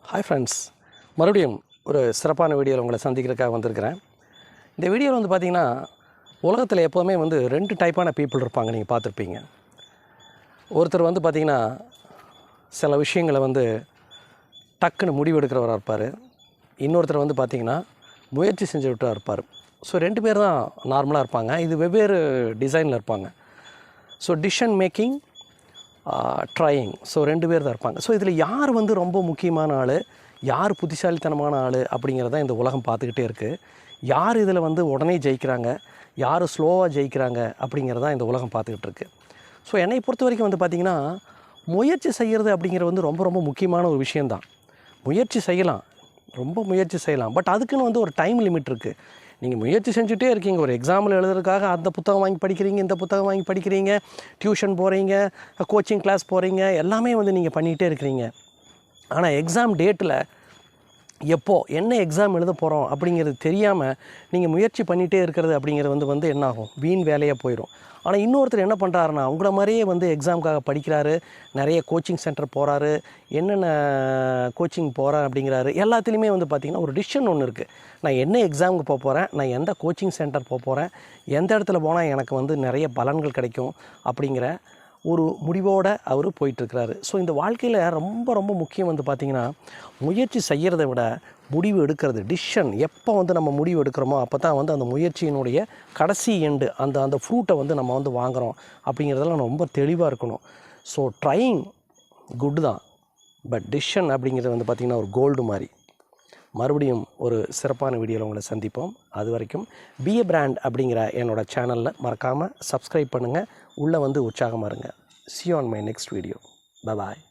Hi friends, மறுபடியும் ஒரு சிறப்பான வீடியோவில் உங்களை சந்திக்கிறதுக்காக வந்திருக்கிறேன். இந்த வீடியோவில் வந்து பார்த்திங்கன்னா, உலகத்தில் எப்போதுமே வந்து 2 டைப்பான பீப்புள் இருப்பாங்க. நீங்கள் பார்த்துருப்பீங்க. ஒருத்தர் வந்து பார்த்திங்கன்னா, சில விஷயங்களை வந்து டக்குன்னு முடிவெடுக்கிறவராக இருப்பார். இன்னொருத்தர் வந்து பார்த்திங்கன்னா, முயற்சி செஞ்சு விட்டாக இருப்பார். ஸோ 2 பேர் தான் நார்மலாக இருப்பாங்க. இது வெவ்வேறு டிசைனில் இருப்பாங்க. So decision making, trying. So 2 பேர் தான் இருப்பாங்க. ஸோ இதில் யார் வந்து ரொம்ப முக்கியமான ஆள், யார் புத்திசாலித்தனமான ஆள் அப்படிங்கிறத இந்த உலகம் பார்த்துக்கிட்டே இருக்குது. யார் இதில் வந்து உடனே ஜெயிக்கிறாங்க, யார் ஸ்லோவாக ஜெயிக்கிறாங்க அப்படிங்கிறதான் இந்த உலகம் பார்த்துக்கிட்டு இருக்குது. ஸோ என்னை பொறுத்த வரைக்கும் வந்து பார்த்திங்கன்னா, முயற்சி செய்கிறது அப்படிங்கிறது வந்து ரொம்ப ரொம்ப முக்கியமான ஒரு விஷயந்தான். முயற்சி செய்யலாம், ரொம்ப முயற்சி செய்யலாம். பட் அதுக்குன்னு வந்து ஒரு டைம் லிமிட் இருக்குது. நீங்கள் முயற்சி செஞ்சுட்டே இருக்கீங்க. ஒரு எக்ஸாமில் எழுதுறதுக்காக அந்த புத்தகம் வாங்கி படிக்கிறீங்க, இந்த புத்தகம் வாங்கி படிக்கிறீங்க, டியூஷன் போகிறீங்க, கோச்சிங் கிளாஸ் போகிறீங்க, எல்லாமே வந்து நீங்கள் பண்ணிகிட்டே இருக்கிறீங்க. ஆனால் எக்ஸாம் டேட்டில் என்ன எக்ஸாம் எழுத போகிறோம் அப்படிங்கிறது தெரியாமல் நீங்கள் முயற்சி பண்ணிகிட்டே இருக்கிறது அப்படிங்கிறது வந்து என்னாகும், வீண் வேலையாக போயிடும். ஆனால் இன்னொருத்தர் என்ன பண்ணுறாருன்னா, உங்களை மாதிரியே வந்து எக்ஸாமுக்காக படிக்கிறாரு, நிறைய கோச்சிங் சென்டர் போகிறாரு, என்னென்ன கோச்சிங் போகிறேன் அப்படிங்கிறாரு. எல்லாத்துலேயுமே வந்து பார்த்திங்கன்னா ஒரு டிசிஷன் ஒன்று இருக்குது. நான் என்ன எக்ஸாமுக்கு போக போகிறேன், நான் எந்த கோச்சிங் சென்டர் போக போகிறேன், எந்த இடத்துல போனால் எனக்கு வந்து நிறைய பலன்கள் கிடைக்கும் அப்படிங்கிற ஒரு முடிவோடு அவர் போயிட்டுருக்கிறாரு. ஸோ இந்த வாழ்க்கையில் ரொம்ப ரொம்ப முக்கியம் வந்து பார்த்திங்கன்னா, முயற்சி செய்கிறத விட முடிவு எடுக்கிறது. டிசிஷன் எப்போ வந்து நம்ம முடிவு எடுக்கிறோமோ அப்போ தான் வந்து அந்த முயற்சியினுடைய கடைசி எண்டு அந்த ஃப்ரூட்டை வந்து நம்ம வந்து வாங்குகிறோம் அப்படிங்கிறதெல்லாம் ரொம்ப தெளிவாக இருக்கணும். ஸோ ட்ரையிங் குட் தான், பட் டிசிஷன் அப்படிங்கிறது வந்து பார்த்திங்கன்னா ஒரு கோல்டு மாதிரி. மறுபடியும் ஒரு சிறப்பான வீடியோவில் உங்களை சந்திப்போம். அது வரைக்கும் பி ஏ பிராண்ட் அப்படிங்கிற என்னோடய சேனலில் மறக்காமல் சப்ஸ்கிரைப் பண்ணுங்கள். உள்ளே வந்து உற்சாகமாக இருங்க. See you on my next video. Bye bye.